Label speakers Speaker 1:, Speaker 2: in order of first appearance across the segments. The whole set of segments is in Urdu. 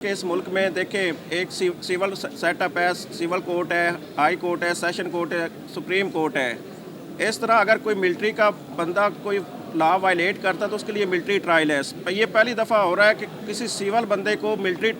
Speaker 1: کہ اس ملک میں دیکھیں ایک سول سیٹ اپ ہے، سول کورٹ ہے، ہائی کورٹ ہے، سیشن کورٹ ہے، سپریم کورٹ ہے۔ اس طرح اگر کوئی ملٹری کا بندہ کوئی لا وائلیٹ کرتا ہے تو اس کے لیے ملٹری ٹرائل ہے۔ یہ پہلی دفعہ ہو رہا ہے کہ کسی سول بندے کو ملٹری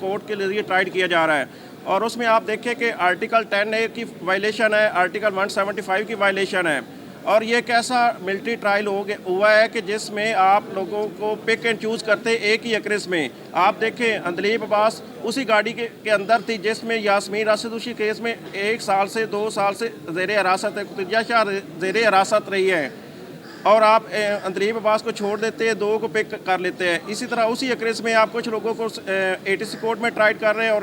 Speaker 1: کورٹ کے ذریعے ٹرائل کیا جا رہا ہے، اور اس میں آپ دیکھیں کہ آرٹیکل 10A کی وائلیشن ہے، آرٹیکل 175 کی وائلیشن ہے، اور یہ کیسا ملٹری ٹرائل ہوا ہے کہ جس میں آپ لوگوں کو پک اینڈ چوز کرتے ایک ہی اکرس میں۔ آپ دیکھیں اندلیب عباس اسی گاڑی کے اندر تھی جس میں یاسمین راشد اسی کیس میں 1 سال سے 2 سال سے زیر حراست ہے، قطیہ شاہ زیر حراست رہی ہے، اور آپ اندلیب عباس کو چھوڑ دیتے ہیں، 2 کو پک کر لیتے ہیں۔ اسی طرح اسی اکرس میں آپ کچھ لوگوں کو ATC کورٹ میں ٹرائل کر رہے ہیں اور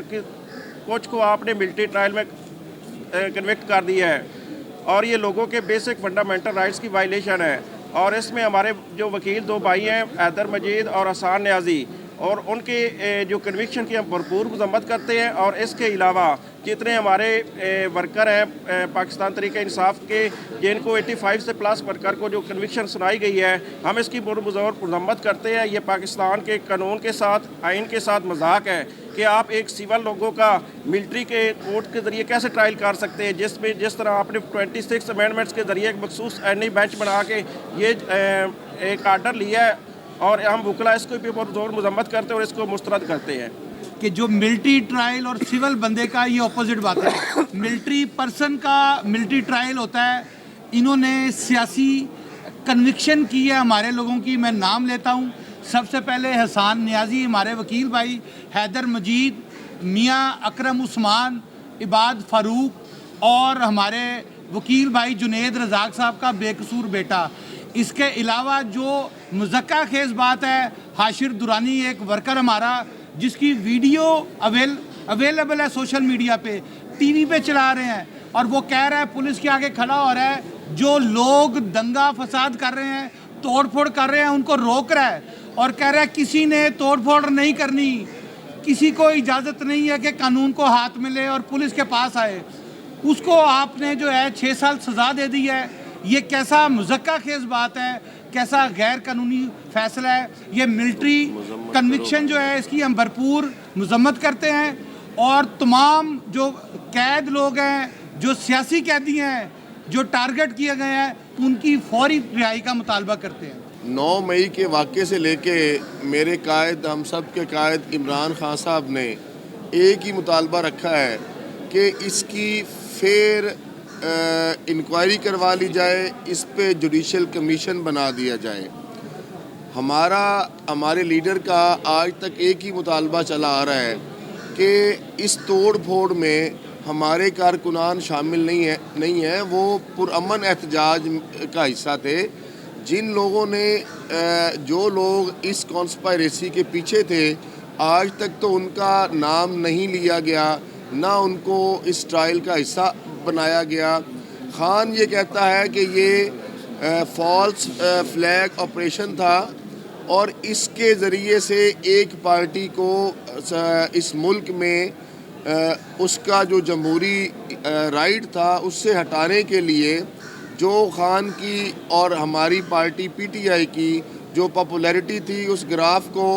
Speaker 1: کچھ کو آپ نے ملٹری ٹرائل میں کنوکٹ کر دیا ہے، اور یہ لوگوں کے بیسک فنڈامنٹل رائٹس کی وائلیشن ہے۔ اور اس میں ہمارے جو وکیل 2 بھائی ہیں، حیدر مجید اور احسان نیازی، اور ان کے جو کنوکشن کی ہم بھرپور مذمت کرتے ہیں، اور اس کے علاوہ جتنے ہمارے ورکر ہیں پاکستان تحریک انصاف کے، جن کو 85 سے پلس ورکر کو جو کنوکشن سنائی گئی ہے، ہم اس کی بھرپور مذمت کرتے ہیں۔ یہ پاکستان کے قانون کے ساتھ، آئین کے ساتھ مذاق ہے کہ آپ ایک سول لوگوں کا ملٹری کے کورٹ کے ذریعے کیسے ٹرائل کر سکتے ہیں، جس طرح آپ نے 26 امینڈمنٹس کے ذریعے ایک مخصوص اینی بینچ بنا کے یہ ایک آرڈر لیا ہے، اور ہم وکلا اس کو بھی بہت زور مذمت کرتے ہیں اور اس کو مسترد کرتے ہیں
Speaker 2: کہ جو ملٹری ٹرائل اور سول بندے کا یہ اپوزٹ بات ہے۔ ملٹری پرسن کا ملٹری ٹرائل ہوتا ہے، انہوں نے سیاسی کنوکشن کی ہے ہمارے لوگوں کی۔ میں نام لیتا ہوں، سب سے پہلے احسان نیازی ہمارے وکیل بھائی، حیدر مجید، میاں اکرم عثمان، عباد فاروق، اور ہمارے وکیل بھائی جنید رزاق صاحب کا بے قصور بیٹا۔ اس کے علاوہ جو مذکر خیز بات ہے، حاشر درانی ایک ورکر ہمارا جس کی ویڈیو اویلیبل ہے سوشل میڈیا پہ، ٹی وی پہ چلا رہے ہیں، اور وہ کہہ رہا ہے پولیس کے آگے کھڑا ہو رہا ہے، جو لوگ دنگا فساد کر رہے ہیں، توڑ پھوڑ کر رہے ہیں، ان کو روک رہا ہے اور کہہ رہا ہے کسی نے توڑ پھوڑ نہیں کرنی، کسی کو اجازت نہیں ہے کہ قانون کو ہاتھ میں لے اور پولیس کے پاس آئے۔ اس کو آپ نے جو ہے 6 سال سزا دے دی ہے۔ یہ کیسا مذکر خیز بات ہے، کیسا غیر قانونی فیصلہ ہے۔ یہ ملٹری کنوکشن جو ہے اس کی ہم بھرپور مذمت کرتے ہیں، اور تمام جو قید لوگ ہیں، جو سیاسی قیدی ہیں، جو ٹارگٹ کیے گئے ہیں، ان کی فوری رہائی کا مطالبہ کرتے ہیں۔
Speaker 3: 9 مئی کے واقعے سے لے کے میرے قائد، ہم سب کے قائد عمران خان صاحب نے ایک ہی مطالبہ رکھا ہے کہ اس کی فیر انکوائری کروا لی جائے، اس پہ جوڈیشل کمیشن بنا دیا جائے۔ ہمارے لیڈر کا آج تک ایک ہی مطالبہ چلا آ رہا ہے کہ اس توڑ پھوڑ میں ہمارے کارکنان شامل نہیں ہیں، وہ پرامن احتجاج کا حصہ تھے۔ جن لوگوں نے جو لوگ اس کانسپائریسی کے پیچھے تھے، آج تک تو ان کا نام نہیں لیا گیا، نہ ان کو اس ٹرائل کا حصہ بنایا گیا۔ خان یہ کہتا ہے کہ یہ فالس فلیگ آپریشن تھا، اور اس کے ذریعے سے ایک پارٹی کو اس ملک میں اس کا جو جمہوری رائٹ تھا اس سے ہٹانے کے لیے، جو خان کی اور ہماری پارٹی PTI کی جو پاپولیرٹی تھی، اس گراف کو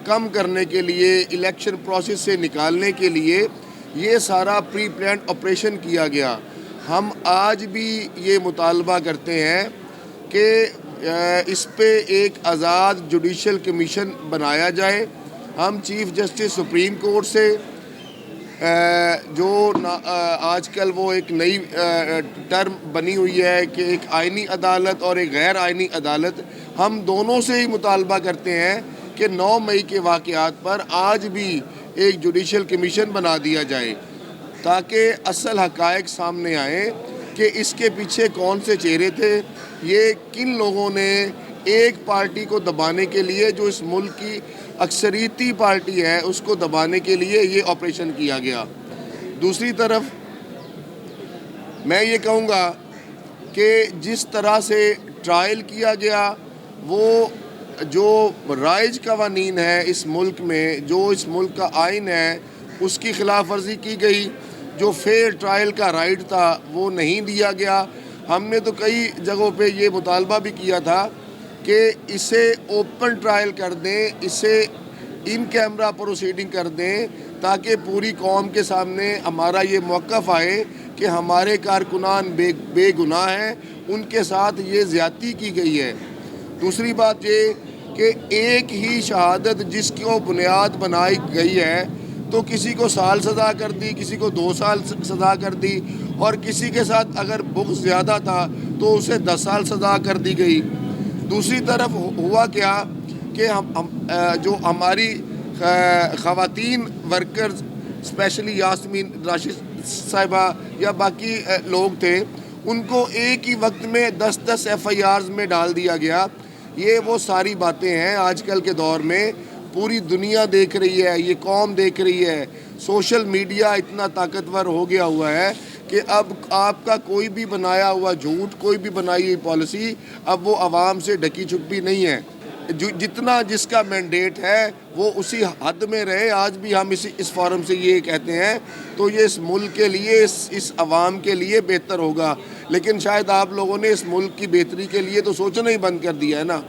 Speaker 3: کم کرنے کے لیے، الیکشن پروسیس سے نکالنے کے لیے یہ سارا پری پلانڈ آپریشن کیا گیا۔ ہم آج بھی یہ مطالبہ کرتے ہیں کہ اس پہ ایک آزاد جوڈیشل کمیشن بنایا جائے۔ ہم چیف جسٹس سپریم کورٹ سے جو آج کل وہ ایک نئی ٹرم بنی ہوئی ہے کہ ایک آئینی عدالت اور ایک غیر آئینی عدالت، ہم دونوں سے ہی مطالبہ کرتے ہیں کہ 9 مئی کے واقعات پر آج بھی ایک جوڈیشل کمیشن بنا دیا جائے، تاکہ اصل حقائق سامنے آئیں کہ اس کے پیچھے کون سے چہرے تھے، یہ کن لوگوں نے ایک پارٹی کو دبانے کے لیے، جو اس ملک کی اکثریتی پارٹی ہے، اس کو دبانے کے لیے یہ آپریشن کیا گیا۔ دوسری طرف میں یہ کہوں گا کہ جس طرح سے ٹرائل کیا گیا، وہ جو رائج قوانین ہے اس ملک میں، جو اس ملک کا آئین ہے، اس کی خلاف ورزی کی گئی۔ جو فیئر ٹرائل کا رائٹ تھا وہ نہیں دیا گیا۔ ہم نے تو کئی جگہوں پہ یہ مطالبہ بھی کیا تھا کہ اسے اوپن ٹرائل کر دیں، اسے ان کیمرہ پروسیڈنگ کر دیں تاکہ پوری قوم کے سامنے ہمارا یہ موقف آئے کہ ہمارے کارکنان بے گناہ ہیں، ان کے ساتھ یہ زیادتی کی گئی ہے۔ دوسری بات یہ کہ ایک ہی شہادت جس کو بنیاد بنائی گئی ہے تو کسی کو سال سزا کر دی، کسی کو 2 سال سزا کر دی، اور کسی کے ساتھ اگر بغض زیادہ تھا تو اسے 10 سال سزا کر دی گئی۔ دوسری طرف ہوا کیا کہ جو ہماری خواتین ورکرز اسپیشلی یاسمین راشد صاحبہ یا باقی لوگ تھے، ان کو ایک ہی وقت میں 10 FIRs میں ڈال دیا گیا۔ یہ وہ ساری باتیں ہیں آج کل کے دور میں پوری دنیا دیکھ رہی ہے، یہ قوم دیکھ رہی ہے۔ سوشل میڈیا اتنا طاقتور ہو گیا ہوا ہے کہ اب آپ کا کوئی بھی بنایا ہوا جھوٹ، کوئی بھی بنائی ہوئی پالیسی اب وہ عوام سے ڈھکی چھپی نہیں ہے۔ جتنا جس کا مینڈیٹ ہے وہ اسی حد میں رہے۔ آج بھی ہم اس فورم سے یہ کہتے ہیں تو یہ اس ملک کے لیے، اس عوام کے لیے بہتر ہوگا، لیکن شاید آپ لوگوں نے اس ملک کی بہتری کے لیے تو سوچنا ہی بند کر دیا ہے نا۔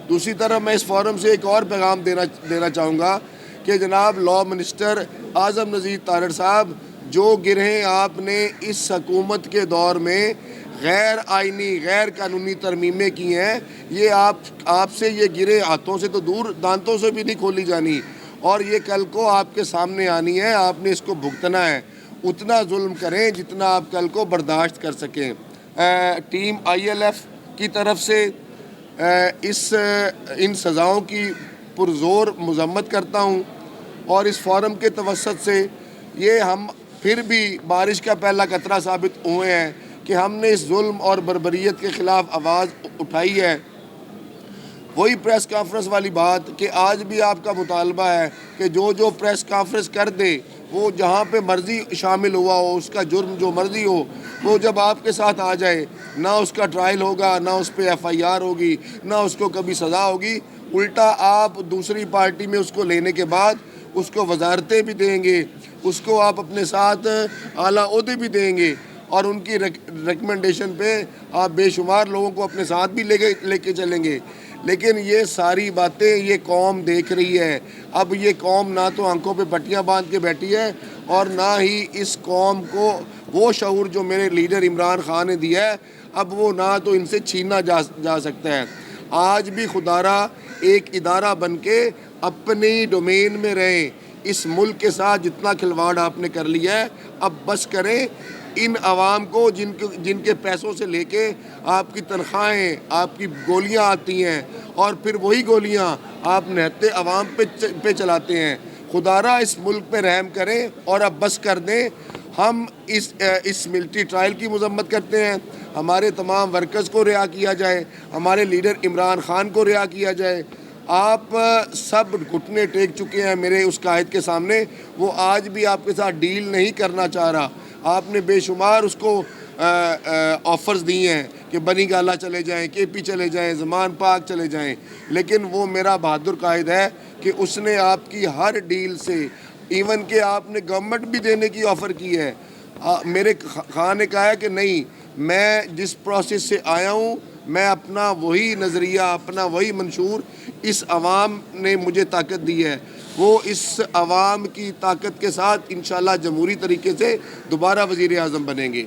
Speaker 3: دوسری طرف میں اس فورم سے ایک اور پیغام دینا چاہوں گا کہ جناب لا منسٹر اعظم نذیر تارڑ صاحب، جو گرہیں آپ نے اس حکومت کے دور میں غیر آئینی، غیر قانونی ترمیمیں کی ہیں، یہ آپ سے یہ گرے ہاتھوں سے تو دور، دانتوں سے بھی نہیں کھولی جانی، اور یہ کل کو آپ کے سامنے آنی ہے، آپ نے اس کو بھگتنا ہے۔ اتنا ظلم کریں جتنا آپ کل کو برداشت کر سکیں۔ ٹیم ILF کی طرف سے ان سزاؤں کی پرزور مذمت کرتا ہوں، اور اس فورم کے توسط سے یہ ہم پھر بھی بارش کا پہلا قطرہ ثابت ہوئے ہیں کہ ہم نے اس ظلم اور بربریت کے خلاف آواز اٹھائی ہے۔ وہی پریس کانفرنس والی بات کہ آج بھی آپ کا مطالبہ ہے کہ جو پریس کانفرنس کر دے، وہ جہاں پہ مرضی شامل ہوا ہو، اس کا جرم جو مرضی ہو، وہ جب آپ کے ساتھ آ جائے، نہ اس کا ٹرائل ہوگا، نہ اس پہ FIR ہوگی، نہ اس کو کبھی سزا ہوگی، الٹا آپ دوسری پارٹی میں اس کو لینے کے بعد اس کو وزارتیں بھی دیں گے، اس کو آپ اپنے ساتھ اعلیٰ عہدے بھی دیں گے، اور ان کی ریکمنڈیشن پہ آپ بے شمار لوگوں کو اپنے ساتھ بھی لے کے چلیں گے۔ لیکن یہ ساری باتیں یہ قوم دیکھ رہی ہے۔ اب یہ قوم نہ تو آنکھوں پہ پٹیاں باندھ کے بیٹھی ہے، اور نہ ہی اس قوم کو وہ شعور جو میرے لیڈر عمران خان نے دیا ہے، اب وہ نہ تو ان سے چھینا جا سکتا ہے۔ آج بھی خدارہ ایک ادارہ بن کے اپنی ڈومین میں رہیں۔ اس ملک کے ساتھ جتنا کھلواڑ آپ نے کر لیا ہے، اب بس کریں۔ ان عوام کو جن کے پیسوں سے لے کے آپ کی تنخواہیں، آپ کی گولیاں آتی ہیں، اور پھر وہی گولیاں آپ نہتے عوام پہ چلاتے ہیں، خدارہ اس ملک پہ رحم کریں اور اب بس کر دیں۔ ہم اس ملٹری ٹرائل کی مذمت کرتے ہیں، ہمارے تمام ورکرز کو رہا کیا جائے، ہمارے لیڈر عمران خان کو رہا کیا جائے۔ آپ سب گھٹنے ٹیک چکے ہیں میرے اس قائد کے سامنے، وہ آج بھی آپ کے ساتھ ڈیل نہیں کرنا چاہ رہا۔ آپ نے بے شمار اس کو آفرز دیے ہیں کہ بنی گالا چلے جائیں، KP چلے جائیں، زمان پاک چلے جائیں، لیکن وہ میرا بہادر قائد ہے کہ اس نے آپ کی ہر ڈیل سے، ایون کہ آپ نے گورنمنٹ بھی دینے کی آفر کی ہے، میرے خان نے کہا ہے کہ نہیں، میں جس پروسیس سے آیا ہوں، میں اپنا وہی نظریہ، اپنا وہی منشور، اس عوام نے مجھے طاقت دی ہے، وہ اس عوام کی طاقت کے ساتھ انشاءاللہ جمہوری طریقے سے دوبارہ وزیر اعظم بنیں گے۔